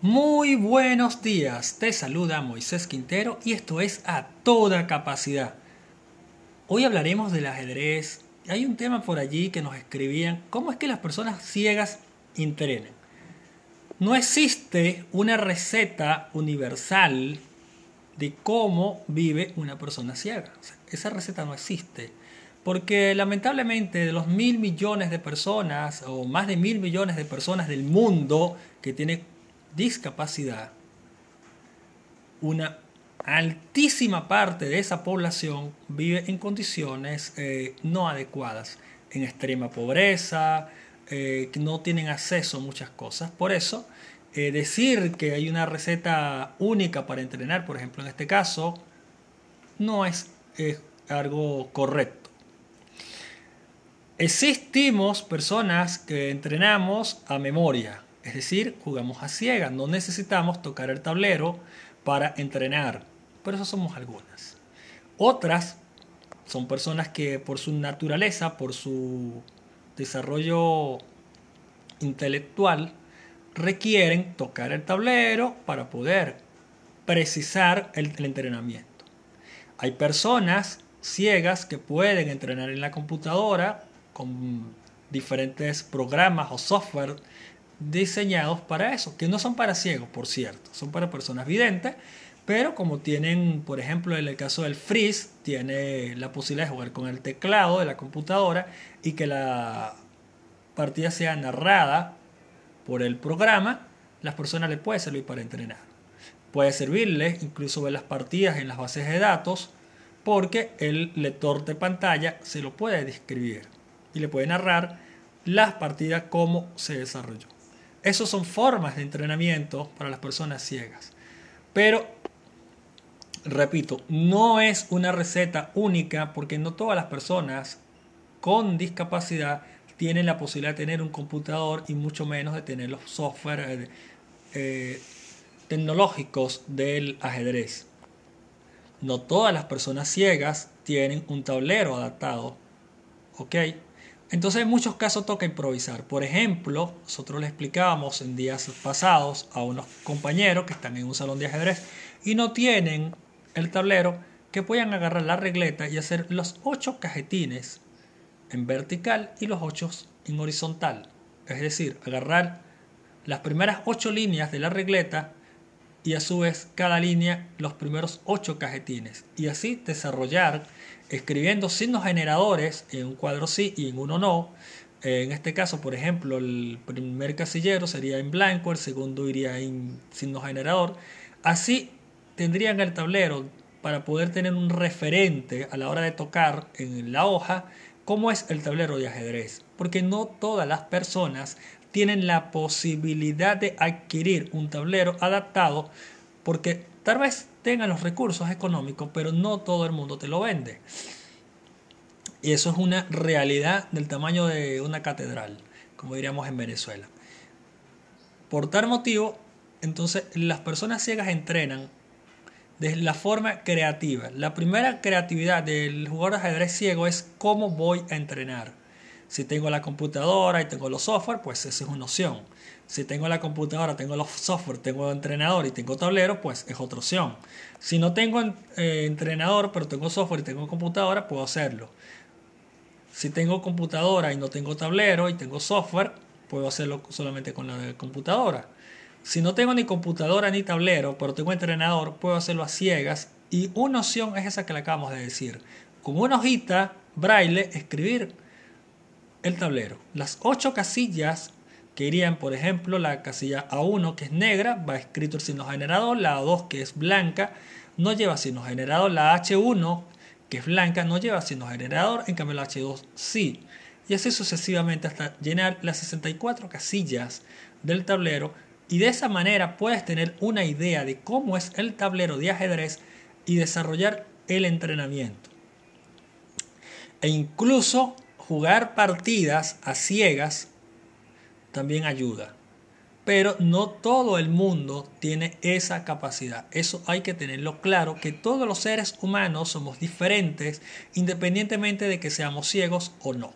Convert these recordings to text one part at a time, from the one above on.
Muy buenos días, te saluda Moisés Quintero y esto es A Toda Capacidad. Hoy hablaremos del ajedrez. Hay un tema por allí que nos escribían, ¿cómo es que las personas ciegas entrenan? No existe una receta universal de cómo vive una persona ciega. O sea, esa receta no existe. Porque lamentablemente de los 1.000 millones de personas o más de 1.000 millones de personas del mundo que tienen discapacidad, una altísima parte de esa población vive en condiciones no adecuadas, en extrema pobreza, que no tienen acceso a muchas cosas. Por eso, decir que hay una receta única para entrenar, por ejemplo, en este caso, no es algo correcto. Existimos personas que entrenamos a memoria, es decir, jugamos a ciegas, no necesitamos tocar el tablero para entrenar, pero eso somos algunas. Otras son personas que por su naturaleza, por su desarrollo intelectual, requieren tocar el tablero para poder precisar el entrenamiento. Hay personas ciegas que pueden entrenar en la computadora con diferentes programas o software diseñados para eso, que no son para ciegos, por cierto, son para personas videntes, pero como tienen, por ejemplo, en el caso del Freeze, tiene la posibilidad de jugar con el teclado de la computadora y que la partida sea narrada por el programa, las personas le puede servir para entrenar. Puede servirles incluso ver las partidas en las bases de datos porque el lector de pantalla se lo puede describir y le puede narrar las partidas cómo se desarrolló. Esas son formas de entrenamiento para las personas ciegas. Pero, repito, no es una receta única porque no todas las personas con discapacidad tienen la posibilidad de tener un computador y mucho menos de tener los software tecnológicos del ajedrez. No todas las personas ciegas tienen un tablero adaptado, ¿ok? Entonces en muchos casos toca improvisar. Por ejemplo, nosotros le explicábamos en días pasados a unos compañeros que están en un salón de ajedrez y no tienen el tablero, que puedan agarrar la regleta y hacer los 8 cajetines en vertical y los 8 en horizontal. Es decir, agarrar las primeras 8 líneas de la regleta y a su vez cada línea los primeros 8 cajetines. Y así desarrollar escribiendo signos generadores en un cuadro sí y en uno no. En este caso, por ejemplo, el primer casillero sería en blanco, el segundo iría en signo generador. Así tendrían el tablero para poder tener un referente a la hora de tocar en la hoja cómo es el tablero de ajedrez. Porque no todas las personas tienen la posibilidad de adquirir un tablero adaptado porque tal vez tengan los recursos económicos, pero no todo el mundo te lo vende. Y eso es una realidad del tamaño de una catedral, como diríamos en Venezuela. Por tal motivo, entonces las personas ciegas entrenan de la forma creativa. La primera creatividad del jugador de ajedrez ciego es cómo voy a entrenar. Si tengo la computadora y tengo los software, pues esa es una opción. Si tengo la computadora, tengo los software, tengo entrenador y tengo tablero, pues es otra opción. Si no tengo entrenador, pero tengo software y tengo computadora, puedo hacerlo. Si tengo computadora y no tengo tablero y tengo software, puedo hacerlo solamente con la computadora. Si no tengo ni computadora ni tablero, pero tengo entrenador, puedo hacerlo a ciegas. Y una opción es esa que le acabamos de decir. Con una hojita braille, escribir el tablero. Las 8 casillas que irían, por ejemplo, la casilla A1 que es negra, va escrito el signo generador, la A2 que es blanca, no lleva signo generador, la H1 que es blanca no lleva signo generador, en cambio la H2 sí. Y así sucesivamente hasta llenar las 64 casillas del tablero y de esa manera puedes tener una idea de cómo es el tablero de ajedrez y desarrollar el entrenamiento. E incluso jugar partidas a ciegas también ayuda. Pero no todo el mundo tiene esa capacidad. Eso hay que tenerlo claro, que todos los seres humanos somos diferentes independientemente de que seamos ciegos o no.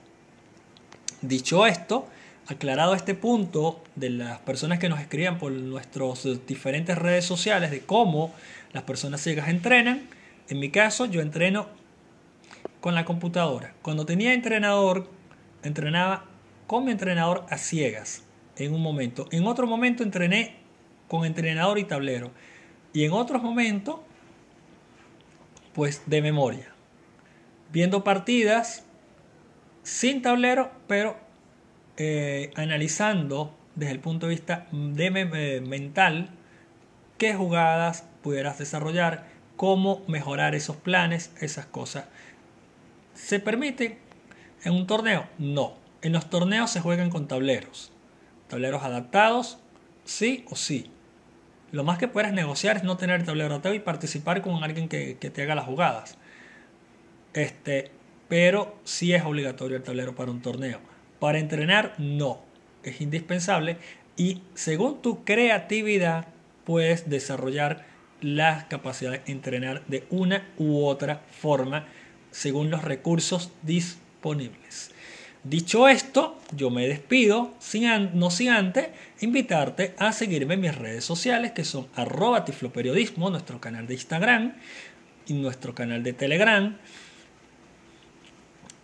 Dicho esto, Aclarado este punto de las personas que nos escriban por nuestras diferentes redes sociales de cómo las personas ciegas entrenan, en mi caso yo entreno con la computadora. Cuando tenía entrenador, entrenaba con mi entrenador a ciegas en un momento. En otro momento entrené con entrenador y tablero. Y en otros momentos, pues de memoria. Viendo partidas sin tablero, pero analizando desde el punto de vista mental qué jugadas pudieras desarrollar, cómo mejorar esos planes, esas cosas. ¿Se permite en un torneo? No. En los torneos se juegan con tableros. Tableros adaptados, sí o sí. Lo más que puedas negociar es no tener el tablero adaptado y participar con alguien que te haga las jugadas. Pero sí es obligatorio el tablero para un torneo. Para entrenar, no. Es indispensable. Y según tu creatividad, puedes desarrollar las capacidades de entrenar de una u otra forma según los recursos disponibles. Dicho esto, yo me despido, no sin antes invitarte a seguirme en mis redes sociales, que son @tifloperiodismo, nuestro canal de Instagram y nuestro canal de Telegram,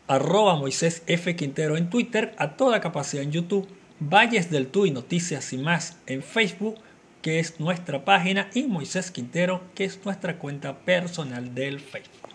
@Moisés F. Quintero en Twitter, a toda capacidad en YouTube, Valles del Tuy Noticias y más en Facebook, que es nuestra página, y Moisés Quintero, que es nuestra cuenta personal del Facebook.